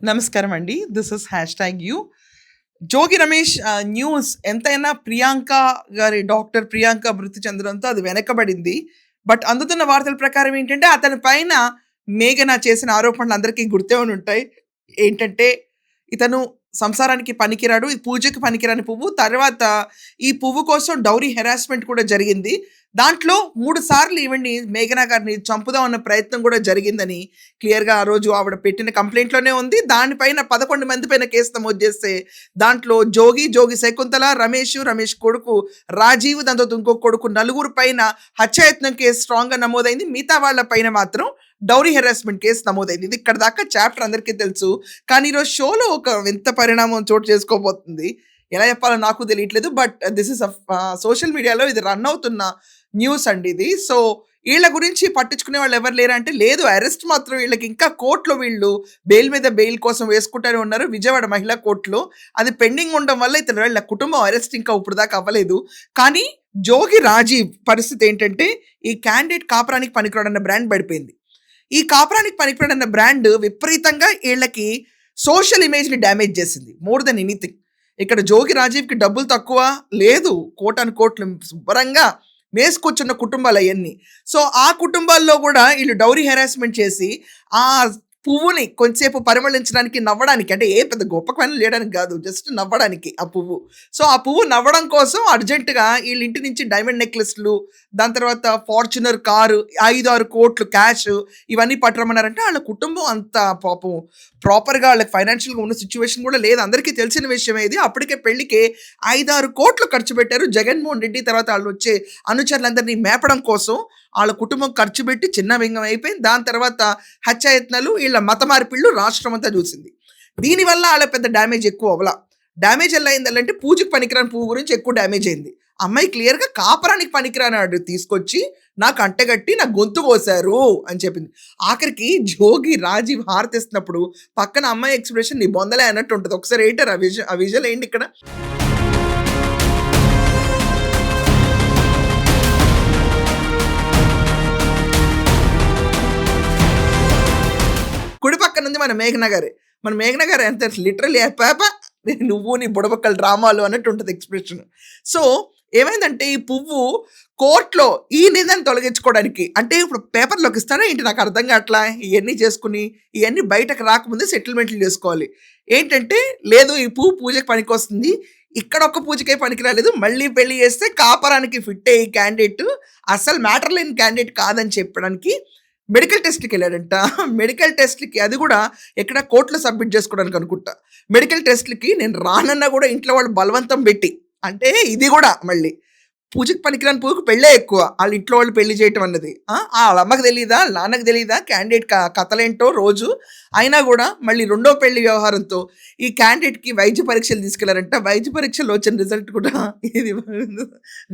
నమస్కారం అండి. This is hashtag you. 'Jogi Ramesh' news ఎంతైనా ప్రియాంక గారి డాక్టర్ ప్రియాంక మృతి చెందడంతో అది వెనకబడింది. బట్ అందుతున్న వార్తల ప్రకారం ఏంటంటే, అతని పైన మేఘన చేసిన ఆరోపణలు అందరికీ గుర్తే ఉండుంటాయి. ఏంటంటే, ఇతను సంసారానికి పనికిరాడు. ఈ పూజకి పనికిరాని పువ్వు. తర్వాత ఈ పువ్వు కోసం డౌరీ హెరాస్మెంట్ కూడా జరిగింది. దాంట్లో 3 సార్లు ఈవిడ్ని మేఘన గారిని చంపుదాం అన్న ప్రయత్నం కూడా జరిగిందని క్లియర్‌గా ఆ రోజు ఆవిడ పెట్టిన కంప్లెయింట్‌లోనే ఉంది. దానిపైన 11 మంది పైన కేసు నమోదు చేస్తే దాంట్లో జోగి శకుంతల, రమేష్ కొడుకు రాజీవ్, దాని తర్వాత ఇంకో కొడుకు నలుగురు పైన హత్యాయత్నం కేసు స్ట్రాంగ్‌గా నమోదైంది. మిగతా వాళ్ళ పైన మాత్రం డౌరీ హెరాస్మెంట్ కేసు నమోదైంది. ఇది ఇక్కడ దాకా చాప్టర్ అందరికీ తెలుసు. కానీ ఈరోజు షోలో ఒక వింత పరిణామం చోటు చేసుకోబోతుంది. ఎలా చెప్పాలో నాకు తెలియట్లేదు. బట్ దిస్ ఇస్ సోషల్ మీడియాలో ఇది రన్ అవుతున్న న్యూస్ అండి ఇది. సో ఈళ్ళ గురించి పట్టించుకునే వాళ్ళు ఎవరు లేరా అంటే లేదు. అరెస్ట్ మాత్రం వీళ్ళకి ఇంకా కోర్టులో వీళ్ళు బెయిల్ మీద బెయిల్ కోసం వేసుకుంటూనే ఉన్నారు. విజయవాడ మహిళా కోర్టులో అది పెండింగ్ ఉండడం వల్ల ఇతను వీళ్ళ కుటుంబం అరెస్ట్ ఇంకా ఇప్పుడు దాకా అవ్వలేదు. కానీ జోగి రాజీవ్ పరిస్థితి ఏంటంటే, ఈ క్యాండిడేట్ కాపురానికి పనికిరాడన్న బ్రాండ్ పడిపోయింది. ఈ కాపురానికి పనికిరాడన్న బ్రాండ్ విపరీతంగా వీళ్ళకి సోషల్ ఇమేజ్‌ని డ్యామేజ్ చేసింది. More than anything. ఇక్కడ జోగి రాజీవ్‌కి డబ్బులు తక్కువ లేదు. కోటాను కోట్లు శుభ్రంగా మేసుకొచ్చున్న కుటుంబాలు అయన్నీ. సో ఆ కుటుంబాల్లో కూడా వీళ్ళు డౌరీ హెరాస్మెంట్ చేసి ఆ పువ్వుని కొంచెంసేపు పరిమళించడానికి, నవ్వడానికి, అంటే ఏ పెద్ద గొప్ప పనులు చేయడానికి కాదు, జస్ట్ నవ్వడానికి ఆ పువ్వు. సో ఆ పువ్వు నవ్వడం కోసం అర్జెంటుగా వీళ్ళ ఇంటి నుంచి డైమండ్ నెక్లెస్లు, దాని తర్వాత ఫార్చునర్ కారు, 5-6 కోట్లు క్యాష్ ఇవన్నీ పట్టరమన్నారంటే వాళ్ళ కుటుంబం అంత పాపం ప్రాపర్‌గా వాళ్ళకి ఫైనాన్షియల్‌గా ఉన్న సిట్యుయేషన్ కూడా లేదు. అందరికీ తెలిసిన విషయమే ఇది. అప్పటికే పెళ్ళికి 5-6 కోట్లు ఖర్చు పెట్టారు. జగన్మోహన్ రెడ్డి తర్వాత వాళ్ళు వచ్చే అనుచరులందరినీ మేపడం కోసం వాళ్ళ కుటుంబం ఖర్చు పెట్టి చిన్నభిన్నం అయిపోయింది. దాని తర్వాత హత్యాయత్నాలు, వీళ్ళ మత మార్పిళ్ళు రాష్ట్రం అంతా చూసింది. దీనివల్ల వాళ్ళ పెద్ద డ్యామేజ్ ఎక్కువ అవ్వలా. డ్యామేజ్ ఎలా అయిందంటే, పూజకి పనికిరాని పువ్వు గురించి ఎక్కువ డ్యామేజ్ అయింది. అమ్మాయి క్లియర్‌గా కాపురానికి పనికిరానాడు తీసుకొచ్చి నాకు అంటగట్టి నా గొంతు కోసారు అని చెప్పింది. ఆఖరికి జోగి రాజీవ్ హారతిస్తున్నప్పుడు పక్కన అమ్మాయి ఎక్స్‌ప్రెషన్ నీ బొందలే అన్నట్టు ఉంటది. ఒకసారి ఏంటారు ఆ విజువల్ ఏంటి ఇక్కడ? కుడి పక్కన ఉంది మన మేఘన గారే. మన మేఘన గారు ఎంత లిటరల్లీ నువ్వు నీ బుడబక్కల డ్రామాలు అన్నట్టు ఉంటుంది ఎక్స్‌ప్రెషన్. సో ఏమైందంటే, ఈ పువ్వు కోర్ట్‌లో ఈ నిందను తొలగించుకోవడానికి, అంటే ఇప్పుడు పేపర్‌లోకి ఇస్తారా ఏంటి నాకు అర్థం కావట్లా. ఇయన్నీ చేసుకొని ఇయన్నీ బయటకు రాకముందే సెటిల్‌మెంట్లు చేసుకోవాలి. ఏంటంటే, లేదు ఈ పువ్వు పూజకి పనికొస్తుంది. ఇక్కడ ఒక్క పూజకే పనికి రాలేదు. మళ్ళీ పెళ్లి చేస్తే కాపరానికి ఫిట్ అయ్యే క్యాండిడేట్, అసలు మ్యాటర్ లేని క్యాండిడేట్ కాదని చెప్పడానికి మెడికల్ టెస్ట్‌లకెళ్ళాడంట. మెడికల్ టెస్ట్‌లకి అది కూడా ఎక్కడ కోర్ట్‌లో సబ్మిట్ చేసుకోవడానికి అనుకుంటా. మెడికల్ టెస్ట్‌లకి నేను రానన్నా కూడా ఇంట్లో వాళ్ళు బలవంతం పెట్టి, అంటే ఇది కూడా మళ్ళీ పూజకి పనికిరాని పువ్వుకి పెళ్ళే ఎక్కువ. ఆళ్ళ ఇంట్లో వాళ్ళు పెళ్లి చేయటం అన్నది. ఆళ్ళ అమ్మకి తెలీదా? ఆళ్ళ నాన్నకి తెలీదా? క్యాండిడేట్ కథలేంటో రోజు. అయినా కూడా మళ్ళీ రెండో పెళ్లి వ్యవహారంతో ఈ క్యాండిడేట్‌కి వైద్య పరీక్షలు తీసుకెళ్లారంట. వైద్య పరీక్షల్లో వచ్చిన రిజల్ట్ కూడా ఇది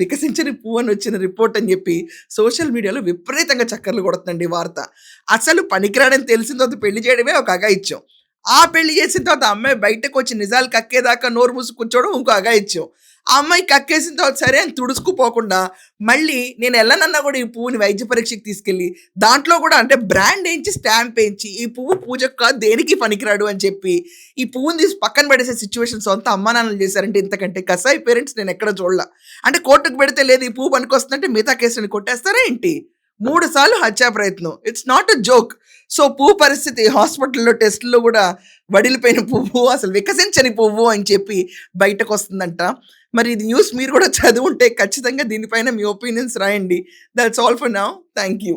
వికసించని పువ్వు అని వచ్చిన రిపోర్ట్ అని చెప్పి సోషల్ మీడియాలో విపరీతంగా చక్కర్లు కొడుతుందండి ఈ వార్త. అసలు పనికిరాడని తెలిసిన తర్వాత పెళ్లి చేయడమే ఒక అఘాయిత్యం. ఆ పెళ్లి చేసిన తర్వాత అమ్మాయి బయటకొచ్చి నిజాలు కక్కేదాకా నోరు మూసి కూర్చోవడం ఇంకో అఘాయిత్యం. ఆ అమ్మాయి కక్కేసిన తర్వాత సరే అని తుడుచుకుపోకుండా మళ్ళీ నేను ఎళ్ళనన్నా కూడా ఈ పువ్వుని వైద్య పరీక్షకి తీసుకెళ్ళి దాంట్లో కూడా అంటే బ్రాండ్ ఏయించి, స్టాంప్ ఏయించి, ఈ పువ్వు పూజకు కాదు దేనికి పనికిరాడు అని చెప్పి ఈ పువ్వుని తీసి పక్కన పడేసే సిచ్యువేషన్ సొంత అమ్మానాన్నలు చేశారంటే ఇంతకంటే కసాయి పేరెంట్స్ నేను ఎక్కడ చూడలా. అంటే కోర్టుకు పెడితే లేదు ఈ పువ్వు పనికొస్తుందంటే మిగతా కేసుని కొట్టేస్తారా ఏంటి? 3 సార్లు హత్యా ప్రయత్నం. It's not a joke. So పువ్వు పరిస్థితి హాస్పిటల్‌లో టెస్ట్‌ల్లో కూడా వడిలిపోయిన పువ్వు, అసలు వికసించని పువ్వు అని చెప్పి బయటకొస్తుందంట. మరి ఇది న్యూస్ మీరు కూడా చదివుంటే ఖచ్చితంగా దీనిపైన మీ ఒపీనియన్స్ రాయండి. That's all for now. Thank you.